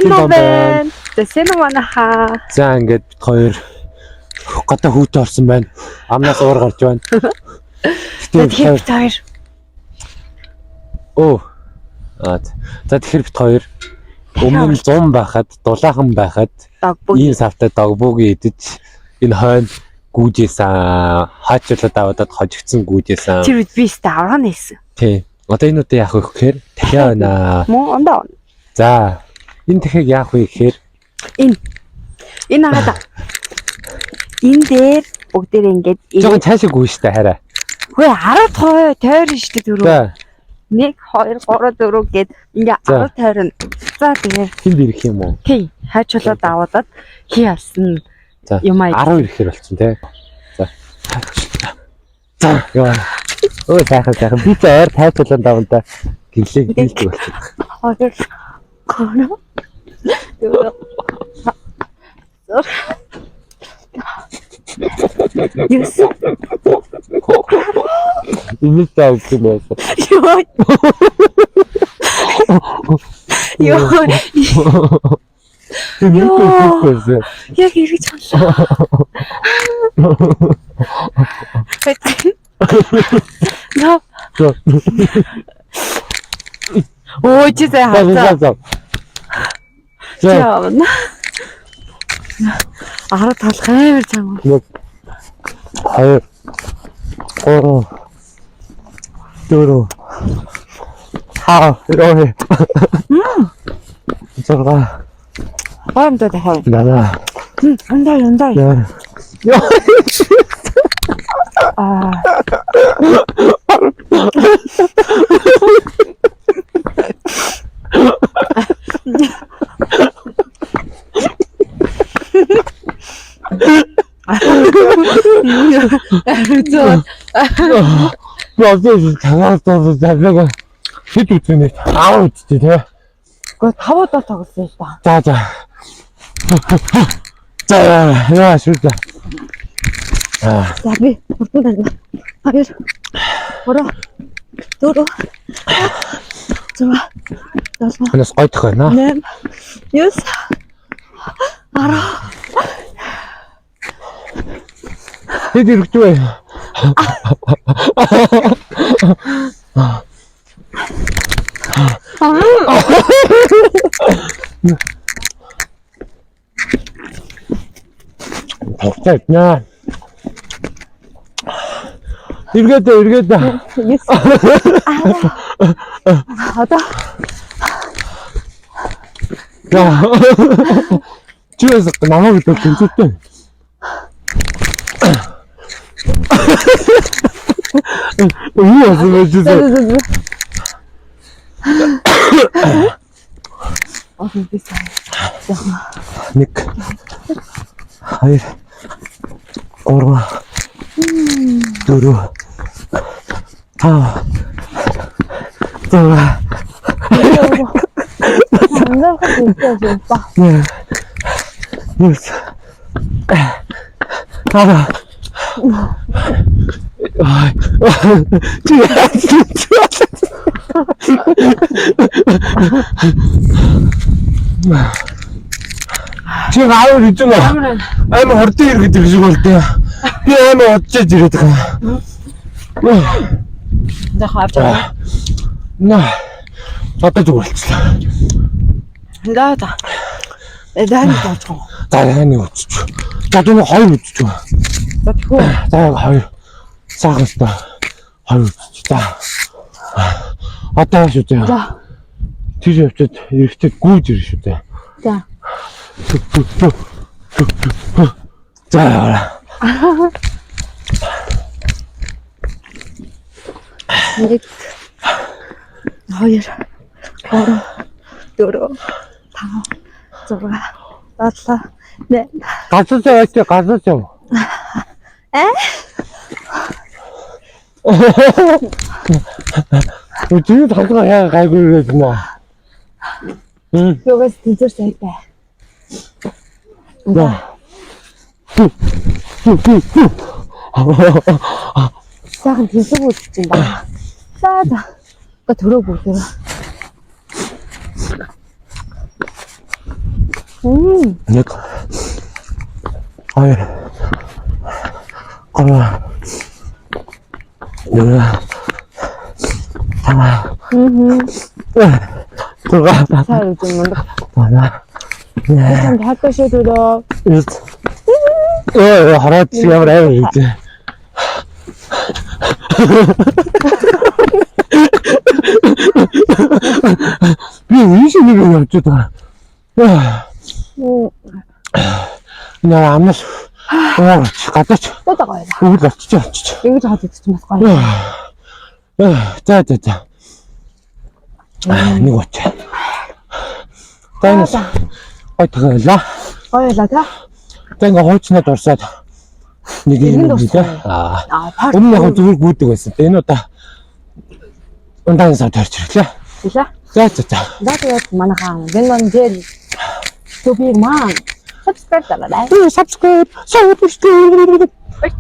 Сино байна. За сино манайхаа. За ингээд бид хоёр гадаа хүүт орсон байна. Амнаас уур гарч байна. Тэгэхээр бид хоёр. За тэгэхээр бид хоёр өмнө 100 байхад, дулаахан байхад ийм савтай догбуугийн идэж энэ хойно гүйжээсэн. Хаачлаад аваад хожигдсан гүйжээсэн. Тэр үед би өстө авраа нээсэн. Тий. Одоо энэ үдэ яах вэ гэхээр дахиад байна. Мөн ондоо. За энэ дахиад яах вэ гэхээр энэ хадаа. Энэ дээр бүгдээрээ ингээд жоохон цаашаа гүйж штэ хараа. Хөөе 10 тойрон штэ дөрөв. За 1 2 3 4 гэд ингээ 10 тойрон. За тэгээ. Хинд ирэх юм уу? Тий. Хайчлаад аваад хий авсан. За юм 10 ирэхээр болчихсон тий. За яа. Ой сайхан би ч ойр тайцуулаад давнта гинлээ хийлдэг болчихсон. Коно. Юус. Энэ таа үгүй байсан. Ёо. Яг ирж чанлаа. No. Ой чи заа. За. Араа талах амар чам. 2 3 4 5 6 Баамдаа дахиад. Нана. Андаа. Яа, танаас завлага хэд үтэнэ? Аа үттэй тий. Гэхдээ тавуудаа тоглосон юм ба. За. За яа шүү дээ. За би хурдан байна. 2 3 4 6 Ханаас гойдох байна. 8 9 10 Хэд ирэх вэ? Тэгтээ наа. Иргэдэ. Одоо чиээс намайг гэдэг тэнцвэртэй. Юу асууж байна? Окей, би сайн. 1 2 3 4 5 Андаа хэлсэн юм ба. Yes. Ара. Чи аав гэж байна. Аймаа хордон ир гэдэг шиг болтой. Би аймаа удаж ирээд байгаа. За хавчаа. Одоо зүг болчихлоо. Даата. Эдэн тооцоо. Дарааны үтч. За энэ 2 үтч. За тэгвэл. За 2. Сагастай. 2 үтч. За. Одоо шүү дээ. За. Тийш явчаад эрэхтэй гүйж ирэх шүү дээ. За. За. Нэг 2 3 4 5 6 7 8 Газар юм. Үгүй толгой яа гайгүй юм. Югас тэнцэр сайтай. Сайхан тэнцэг үзэж байна. За. Га төрөө бүгдээ. Нэг. Хоёр. Гурав. Дөрөв. Тамаа. Туга. Сайн юм уу? Бана. Хэн хатаа шийдвэрөө. Хараад ямар аа юм. Би ийшээ нэг явж байгаа. Яа амнаас гадаач. Тоо гоё. Үгүй очиж. Ингэж хаад идчих бас гоё. За. Нэг уч. Тэнс. Ой тэгэлээ. Гоёла та. Тэнг хуучнаад урсаад нэг юм дээ. Өмнө яг зүгээр гүйдэг байсан. Энэ удаа ундаан сав тарч ирлээ. Илээ. За. Тэгээд манайхаа Венлон дээр төвийг маань subscribe дараарай. Subscribe. Бай.